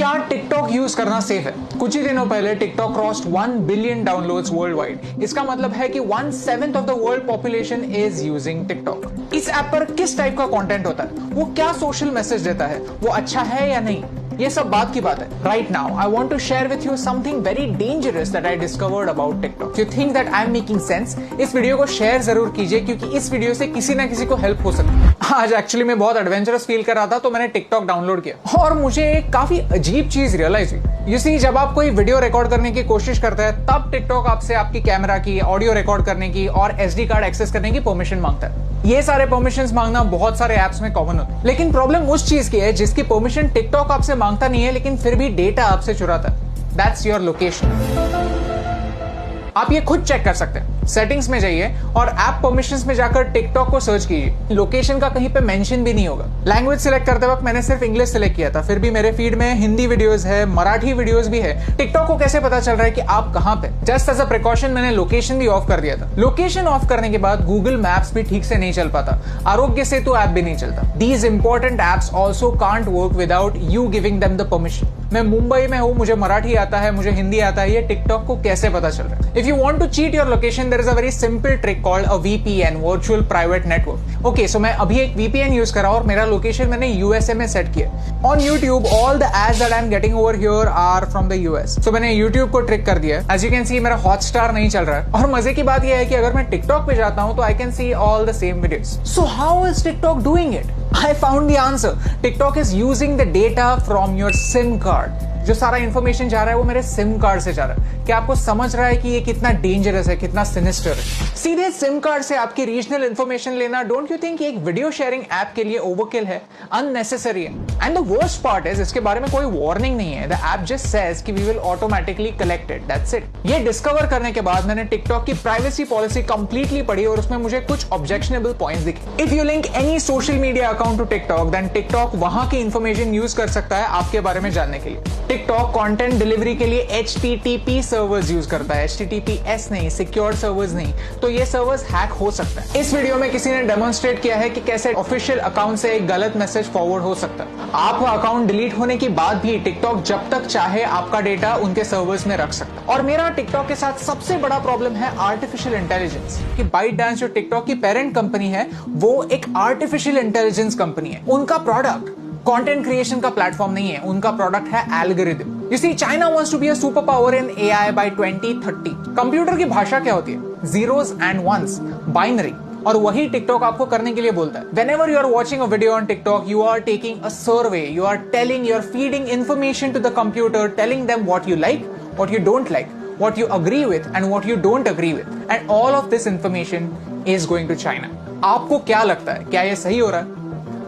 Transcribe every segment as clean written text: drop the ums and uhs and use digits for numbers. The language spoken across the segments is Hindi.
क्या टिकटॉक यूज करना सेफ है? कुछ ही दिनों पहले TikTok crossed 1 billion downloads world wide. इसका मतलब है कि 1/7 of the world population is using TikTok. इस ऐप पर किस टाइप का कंटेंट होता है, वो क्या सोशल मैसेज देता है, वो अच्छा है या नहीं, ये सब बात की बात है। Right now I want to share with you something very dangerous that I discovered about TikTok. You think that I am making sense? इस वीडियो को शेयर जरूर कीजिए, क्योंकि इस वीडियो से किसी ना किसी को हेल्प हो सकती है। आज एक्चुअली मैं बहुत एडवेंचरस फील कर रहा था, तो मैंने टिकटॉक डाउनलोड किया और मुझे एक काफी अजीब चीज रियलाइज हुई। यू सी, जब आप कोई वीडियो रिकॉर्ड करने की कोशिश करते हैं, तब टिकटॉक आपसे आपकी कैमरा की, ऑडियो रिकॉर्ड करने की और SD कार्ड एक्सेस करने की परमिशन मांगता है। ये सारे परमिशंस मांगना बहुत सारे ऐप्स में कॉमन होता है, लेकिन प्रॉब्लम उस चीज की है जिसकी परमिशन टिकटॉक आपसे मांगता नहीं है, लेकिन फिर भी डेटा आपसे चुराता है। That's your location. आप ये खुद चेक कर सकते हैं। सेटिंग्स में जाइए और ऐप परमिशंस में जाकर टिकटॉक को सर्च कीजिए। लोकेशन का कहीं पे मेंशन भी नहीं होगा। लैंग्वेज सिलेक्ट करते वक्त मैंने सिर्फ इंग्लिश सिलेक्ट किया था, फिर भी मेरे फीड में हिंदी वीडियोस है, मराठी वीडियोस भी है। टिकटॉक को कैसे पता चल रहा है कि आप कहां पे? जस्ट एज अ प्रिकॉशन मैंने लोकेशन भी ऑफ कर दिया था। लोकेशन ऑफ करने के बाद गूगल मैप्स भी ठीक से नहीं चल पाता, आरोग्य सेतु ऐप भी नहीं चलता। These important apps also can't work without you giving them the permission. मैं मुंबई में हूं, मुझे मराठी आता है, मुझे हिंदी आता है, ये टिकटॉक को कैसे पता चल रहा है? If you want to cheat your location, there is a very simple trick called a VPN, virtual private network. Okay, so मैं अभी एक VPN यूज कर रहा हूं और मेरा लोकेशन मैंने USA में सेट किया। On YouTube all the ads that I am getting over here are from the US। So मैंने YouTube को ट्रिक कर दिया। एज यू कैन सी मेरा हॉटस्टार नहीं चल रहा है, और मजे की बात यह है कि अगर मैं टिकटॉक पे जाता हूं तो I can see all the same videos. So how is TikTok doing it? I found the answer. TikTok is using the data from your SIM card. जो सारा इंफॉर्मेशन जा रहा है वो मेरे सिम कार्ड से जा रहा है। क्या आपको समझ रहा है कि ये कितना डेंजरस है, कितना सिनिस्टर है? सीधे सिम कार्ड से आपकी रीजनल इंफॉर्मेशन लेना, डोंट यू थिंक एक वीडियो शेयरिंग ऐप के लिए ओवरकिल है, अननेसेसरी है? And the worst part is, इसके बारे में कोई वार्निंग नहीं है। द ऐप जस्ट सेज कि we will automatically collect it, that's it. ये डिस्कवर करने के बाद मैंने टिकटॉक की प्राइवेसी पॉलिसी कंप्लीटली पढ़ी और उसमें मुझे कुछ ऑब्जेक्शनेबल पॉइंट्स दिखे। If you link any social media account to TikTok, then TikTok वहां की इंफॉर्मेशन यूज कर सकता है आपके बारे में जानने के लिए। टिकटॉक कंटेंट डिलीवरी के लिए HTTP सर्वर्स यूज करता है, HTTPS नहीं, सिक्योर सर्वर्स नहीं। तो ये सर्वर्स हैक हो सकता है। इस वीडियो में किसी ने डेमोन्स्ट्रेट किया है कि कैसे ऑफिशियल अकाउंट से एक गलत मैसेज फॉरवर्ड हो सकता है। आपका अकाउंट डिलीट होने के बाद भी टिकटॉक जब तक चाहे आपका डेटा उनके सर्वर्स में रख सकता है। और मेरा टिकटॉक के साथ सबसे बड़ा प्रॉब्लम है आर्टिफिशियल इंटेलिजेंस। कि ByteDance जो टिकटॉक की पेरेंट कंपनी है, वो एक आर्टिफिशियल इंटेलिजेंस कंपनी है। उनका प्रोडक्ट कंटेंट क्रिएशन का प्लेटफॉर्म नहीं है, उनका प्रोडक्ट है algorithm. You see, China wants to be a superpower in AI by 2030. Computer की भाषा क्या होती है? Zeros and ones, binary. और वही टिकटॉक आपको करने के लिए बोलता है। Whenever you are watching a video on TikTok, you are taking a survey. You are feeding information to the computer, telling them what you like, what you don't like, what you agree with, and what you don't agree with. And all of this information is going to China. आपको क्या लगता है? क्या ये सही हो रहा है?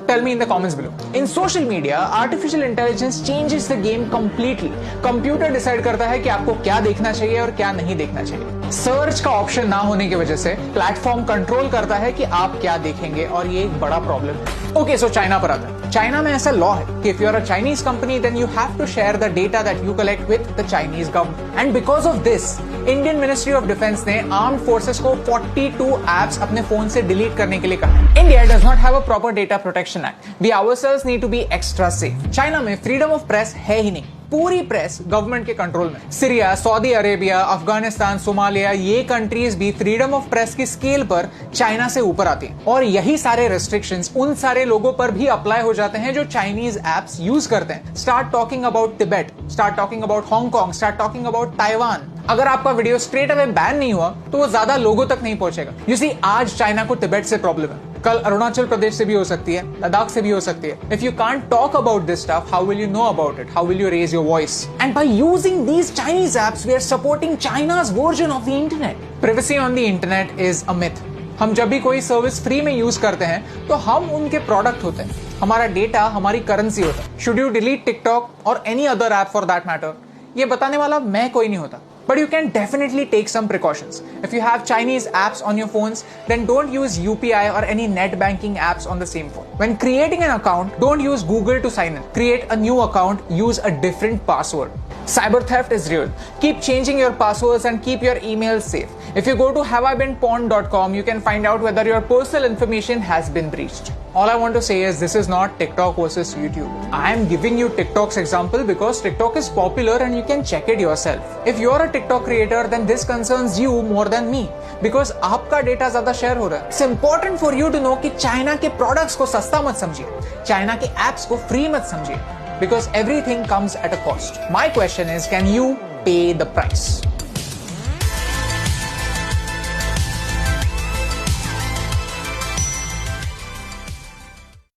Tell me in the comments below. In social media, artificial intelligence changes the game completely. Computer decide करता है कि आपको क्या देखना चाहिए और क्या नहीं देखना चाहिए। सर्च का ऑप्शन ना होने की वजह से प्लेटफॉर्म कंट्रोल करता है कि आप क्या देखेंगे, और ये एक बड़ा प्रॉब्लम है। ओके, सो चाइना पर आता है। चाइना में ऐसा लॉ है कि if you are a Chinese company, then you have to share the data that you collect with the Chinese government. And because of this, Indian ministry of defence ने आर्म्ड फोर्सेस को 42 एप्स अपने फोन से डिलीट करने के लिए कहा। India does not have a proper data protection act. We ourselves need to be extra safe. China में फ्रीडम ऑफ प्रेस है ही नहीं। पूरी प्रेस गवर्नमेंट के कंट्रोल में। Syria, Saudi Arabia, Afghanistan, Somalia, ये कंट्रीज भी फ्रीडम ऑफ प्रेस की स्केल पर चाइना से ऊपर आती हैं। और यही सारे रेस्ट्रिक्शंस उन सारे लोगों पर भी अप्लाई हो जाते हैं जो चाइनीज एप्स यूज करते हैं। Start talking about Tibet, start talking about Hong Kong, start talking about Taiwan. अगर आपका वीडियो स्ट्रेट अवे बैन नहीं हुआ तो वो ज्यादा लोगों तक नहीं पहुंचेगा। यू सी, आज चाइना को तिब्बत से प्रॉब्लम है, कल अरुणाचल प्रदेश से भी हो सकती है, लद्दाख से भी हो सकती है। If you can't talk about this stuff, how will you know about it? How will you raise your voice? And by using these Chinese apps, we are supporting China's version of the internet. Privacy on the internet is a myth. हम जब भी कोई सर्विस फ्री में यूज करते हैं तो हम उनके प्रोडक्ट होते हैं, हमारा डेटा हमारी करेंसी होता है। शुड यू डिलीट टिकटॉक और any other app for that matter? ये बताने वाला मैं कोई नहीं होता। But you can definitely take some precautions. If you have Chinese apps on your phones, then don't use UPI or any net banking apps on the same phone. When creating an account, don't use Google to sign in. Create a new account, use a different password. Cyber theft is real. Keep changing your passwords and keep your emails safe. If you go to haveibeenpawned.com, you can find out whether your personal information has been breached. All I want to say is this is not TikTok versus YouTube. I am giving you TikTok's example because TikTok is popular and you can check it yourself. If you are a TikTok creator, then this concerns you more than me because आपका डेटा ज्यादा शेयर हो रहा है. It's important for you to know कि चाइना के प्रोडक्ट्स को सस्ता मत समझिए, चाइना के एप्स को फ्री मत समझिए, because everything comes at a cost. My question is, can you pay the price?